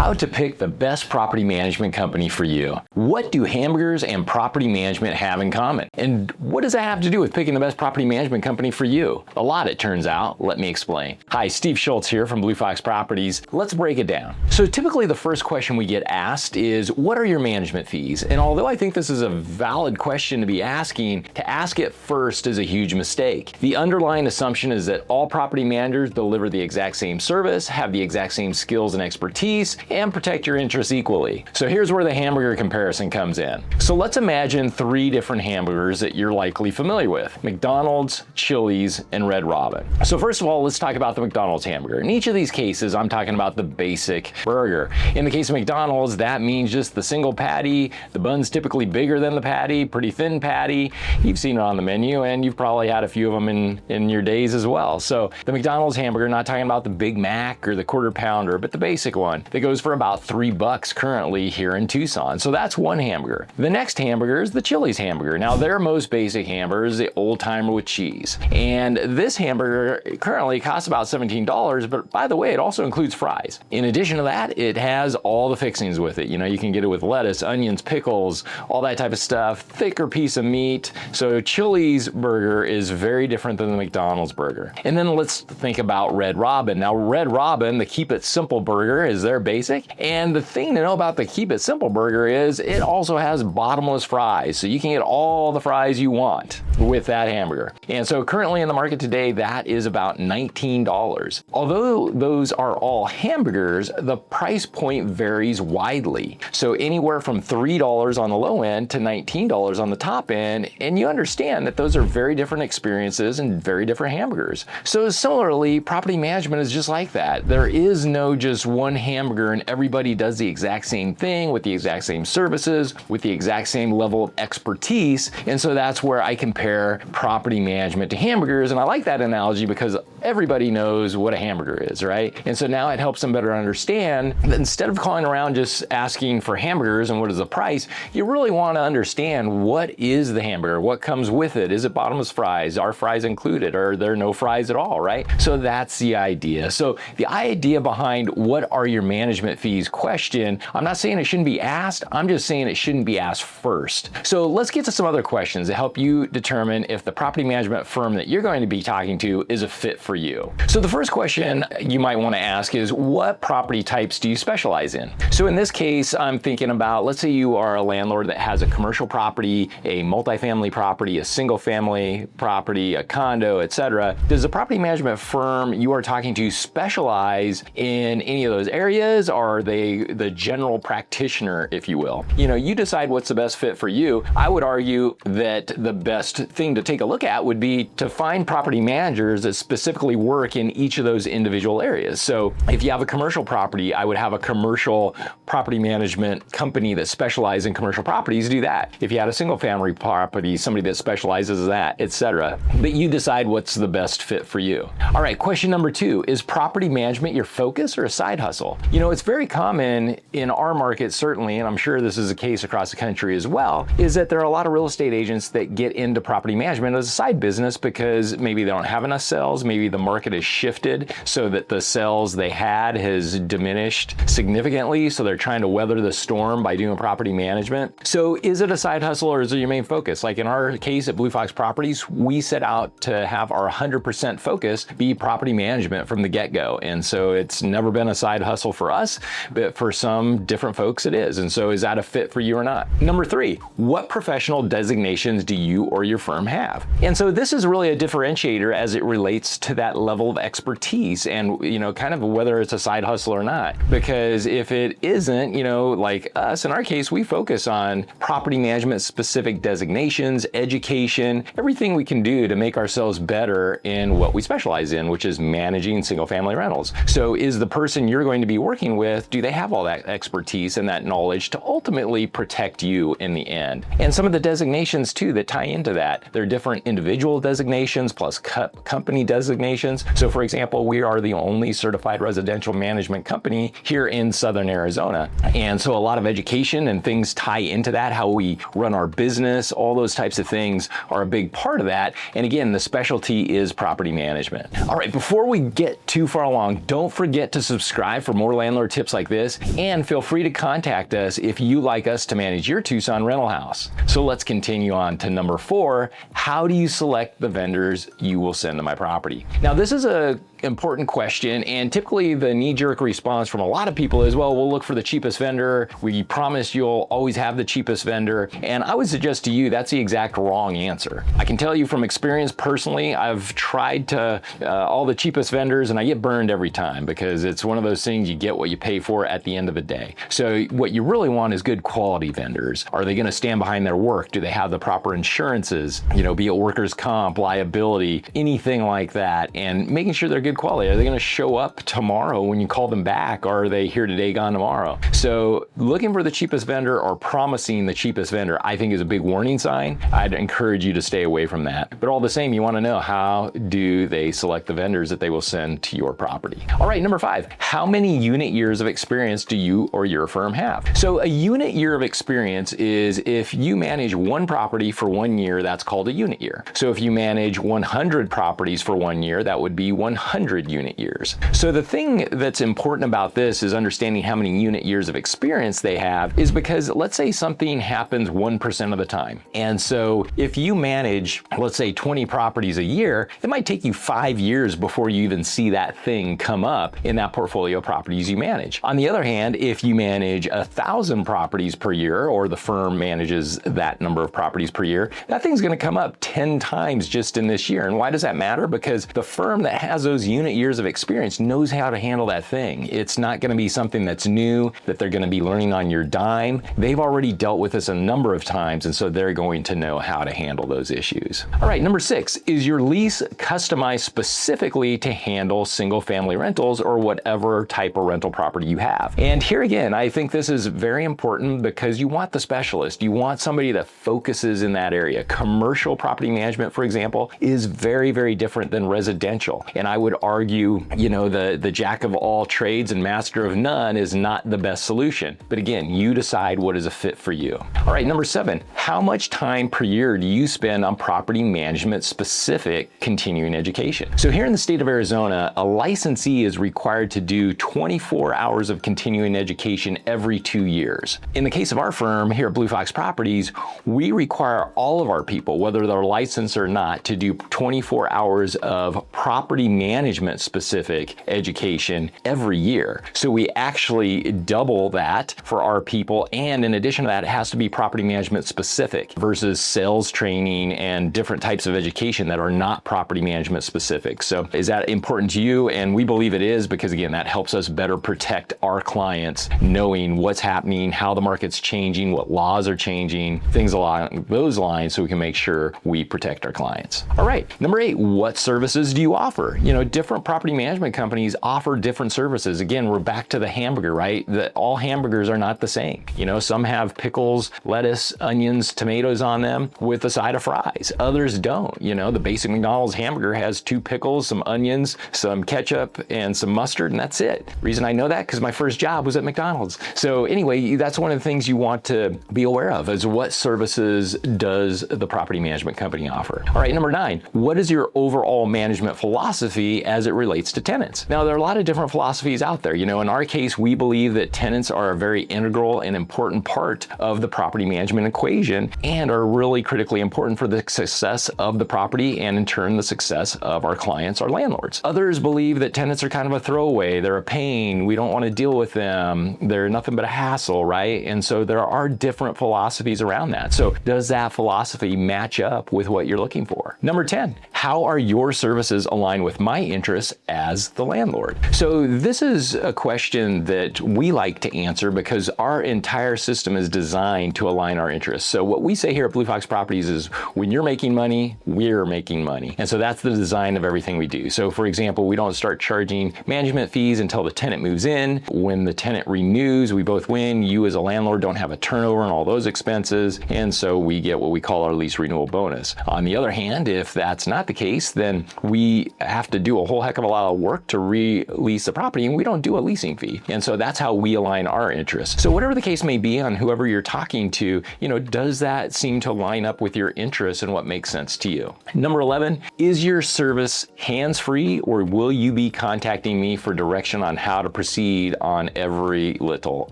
How to pick the best property management company for you. What do hamburgers and property management have in common? And what does that have to do with picking the best property management company for you? A lot, it turns out. Let me explain. Hi, Steve Schultz here from Blue Fox Properties. Let's break it down. So typically the first question we get asked is, what are your management fees? And although I think this is a valid question to be asking, to ask it first is a huge mistake. The underlying assumption is that all property managers deliver the exact same service, have the exact same skills and expertise, and protect your interests equally. So here's where the hamburger comparison comes in. So let's imagine three different hamburgers that you're likely familiar with: McDonald's, Chili's, and Red Robin. So first of all, let's talk about the McDonald's hamburger. In each of these cases, I'm talking about the basic burger. In the case of McDonald's, that means just the single patty. The bun's typically bigger than the patty, pretty thin patty. You've seen it on the menu, and you've probably had a few of them in your days as well. So the McDonald's hamburger, not talking about the Big Mac or the quarter pounder, but the basic one that goes for about $3 currently here in Tucson. So that's one hamburger. The next hamburger is the Chili's hamburger. Now their most basic hamburger is the old timer with cheese. And this hamburger currently costs about $17, but by the way, it also includes fries. In addition to that, it has all the fixings with it. You know, you can get it with lettuce, onions, pickles, all that type of stuff, thicker piece of meat. So Chili's burger is very different than the McDonald's burger. And then let's think about Red Robin. Now Red Robin, the Keep It Simple burger, is their basic. And the thing to know about the Keep It Simple burger is it also has bottomless fries. So you can get all the fries you want with that hamburger. And so currently in the market today, that is about $19. Although those are all hamburgers, the price point varies widely. So anywhere from $3 on the low end to $19 on the top end. And you understand that those are very different experiences and very different hamburgers. So similarly, property management is just like that. There is no just one hamburger and everybody does the exact same thing with the exact same services, with the exact same level of expertise. And so that's where I compare property management to hamburgers. And I like that analogy because everybody knows what a hamburger is, right? And so now it helps them better understand that instead of calling around just asking for hamburgers and what is the price, you really want to understand what is the hamburger, what comes with it. Is it bottomless fries? Are fries included? Are there no fries at all, right? So that's the idea. So the idea behind what are your management fees question, I'm not saying it shouldn't be asked, I'm just saying it shouldn't be asked first. So let's get to some other questions to help you determine if the property management firm that you're going to be talking to is a fit for you. So the first question you might want to ask is, what property types do you specialize in? So in this case, I'm thinking about, let's say you are a landlord that has a commercial property, a multifamily property, a single family property, a condo, etc. Does the property management firm you are talking to specialize in any of those areas, or are they the general practitioner, if you will? You know, you decide what's the best fit for you. I would argue that the best thing to take a look at would be to find property managers that specifically work in each of those individual areas. So if you have a commercial property, I would have a commercial property management company that specializes in commercial properties do that. If you had a single family property, somebody that specializes in that, etc. But you decide what's the best fit for you. All right, question number 2, is property management your focus or a side hustle? You know, it's very common in our market, certainly, and I'm sure this is the case across the country as well, is that there are a lot of real estate agents that get into property management as a side business because maybe they don't have enough sales, maybe the market has shifted so that the sales they had has diminished significantly, so they're trying to weather the storm by doing property management. So is it a side hustle or is it your main focus? Like in our case at Blue Fox Properties, we set out to have our 100% focus be property management from the get-go. And so it's never been a side hustle for us, but for some different folks it is. And so is that a fit for you or not? Number 3, what professional designations do you or your firm have? And so this is really a differentiator as it relates to that level of expertise and, you know, kind of whether it's a side hustle or not. Because if it isn't, you know, like us, in our case, we focus on property management specific designations, education, everything we can do to make ourselves better in what we specialize in, which is managing single family rentals. So is the person you're going to be working with, do they have all that expertise and that knowledge to ultimately protect you in the end? And some of the designations too that tie into that, there are different individual designations plus company designations. So for example, we are the only certified residential management company here in Southern Arizona. And so a lot of education and things tie into that, how we run our business, all those types of things are a big part of that. And again, the specialty is property management. All right, before we get too far along, don't forget to subscribe for more landlord tips like this, and feel free to contact us if you like us to manage your Tucson rental house. So let's continue on to number 4. How do you select the vendors you will send to my property? Now, this is a important question, and typically the knee-jerk response from a lot of people is, well, we'll look for the cheapest vendor. We promise you'll always have the cheapest vendor. And I would suggest to you that's the exact wrong answer. I can tell you from experience personally, I've tried to all the cheapest vendors and I get burned every time, because it's one of those things, you get what you pay for at the end of the day. So what you really want is good quality vendors. Are they going to stand behind their work? Do they have the proper insurances? Be it workers' comp, liability, anything like that, and making sure they're good quality. Are they going to show up tomorrow when you call them back, or are they here today, gone tomorrow? So looking for the cheapest vendor or promising the cheapest vendor, I think, is a big warning sign. I'd encourage you to stay away from that. But all the same, you want to know, how do they select the vendors that they will send to your property? All right, number 5, how many unit years of experience do you or your firm have? So a unit year of experience is if you manage one property for 1 year, that's called a unit year. So if you manage 100 properties for 1 year, that would be 100 unit years. So the thing that's important about this is understanding how many unit years of experience they have, is because let's say something happens 1% of the time. And so if you manage, let's say 20 properties a year, it might take you 5 years before you even see that thing come up in that portfolio of properties you manage. On the other hand, if you manage 1,000 properties per year, or the firm manages that number of properties per year, that thing's going to come up 10 times just in this year. And why does that matter? Because the firm that has those unit years of experience knows how to handle that thing. It's not going to be something that's new, that they're going to be learning on your dime. They've already dealt with this a number of times, and so they're going to know how to handle those issues. All right, number 6, is your lease customized specifically to handle single family rentals or whatever type of rental property you have? And here again, I think this is very important, because you want the specialist. You want somebody that focuses in that area. Commercial property management, for example, is very, very different than residential. And I would argue, the jack of all trades and master of none is not the best solution. But again, you decide what is a fit for you. All right, number 7, how much time per year do you spend on property management specific continuing education? So here in the state of Arizona, a licensee is required to do 24 hours of continuing education every 2 years. In the case of our firm here at Blue Fox Properties, we require all of our people, whether they're licensed or not, to do 24 hours of property management specific education every year. So we actually double that for our people, and in addition to that, it has to be property management specific versus sales training and different types of education that are not property management specific. So is that important to you? And we believe it is, because again, that helps us better protect our clients, knowing what's happening, how the market's changing, what laws are changing, things along those lines, so we can make sure we protect our clients. All right, number 8, what services do you offer? Different property management companies offer different services. Again, we're back to the hamburger, right? That all hamburgers are not the same. Some have pickles, lettuce, onions, tomatoes on them with a side of fries. Others don't. The basic McDonald's hamburger has 2 pickles, some onions, some ketchup, and some mustard, and that's it. Reason I know that, because my first job was at McDonald's. So anyway, that's one of the things you want to be aware of, is what services does the property management company offer. All right, number 9, what is your overall management philosophy as it relates to tenants? Now, there are a lot of different philosophies out there. In our case, we believe that tenants are a very integral and important part of the property management equation, and are really critically important for the success of the property, and in turn, the success of our clients, our landlords. Others believe that tenants are kind of a throwaway. They're a pain. We don't want to deal with them. They're nothing but a hassle, right? And so there are different philosophies around that. So does that philosophy match up with what you're looking for? Number 10, how are your services aligned with my interests as the landlord? So this is a question that we like to answer, because our entire system is designed to align our interests. So what we say here at Blue Fox Properties is, when you're making money, we're making money. And so that's the design of everything we do. So for example, we don't start charging management fees until the tenant moves in. When the tenant renews, we both win. You as a landlord don't have a turnover and all those expenses. And so we get what we call our lease renewal bonus. On the other hand, if that's not the case, then we have to do a a whole heck of a lot of work to release the property, and we don't do a leasing fee. And so that's how we align our interests. So whatever the case may be on whoever you're talking to, does that seem to line up with your interests and what makes sense to you? Number 11, is your service hands-free, or will you be contacting me for direction on how to proceed on every little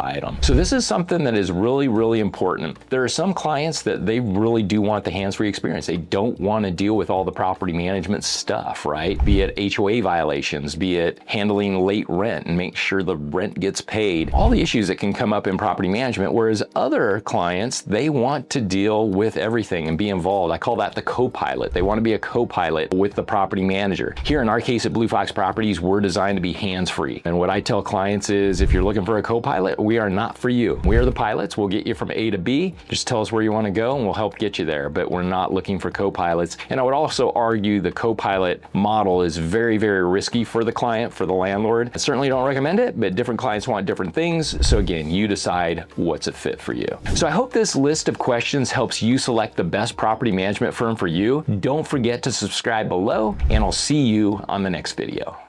item? So this is something that is really, really important. There are some clients that they really do want the hands-free experience. They don't want to deal with all the property management stuff, right? Be it HOA violations, be it handling late rent and make sure the rent gets paid, all the issues that can come up in property management, whereas other clients, they want to deal with everything and be involved. I call that the co-pilot. They want to be a co-pilot with the property manager. Here in our case at Blue Fox Properties, we're designed to be hands-free. And what I tell clients is, if you're looking for a co-pilot, we are not for you. We are the pilots. We'll get you from A to B. Just tell us where you want to go and we'll help get you there. But we're not looking for co-pilots. And I would also argue the co-pilot model is very, very risky for the client, for the landlord. I certainly don't recommend it, but different clients want different things. So again, you decide what's a fit for you. So I hope this list of questions helps you select the best property management firm for you. Don't forget to subscribe below, and I'll see you on the next video.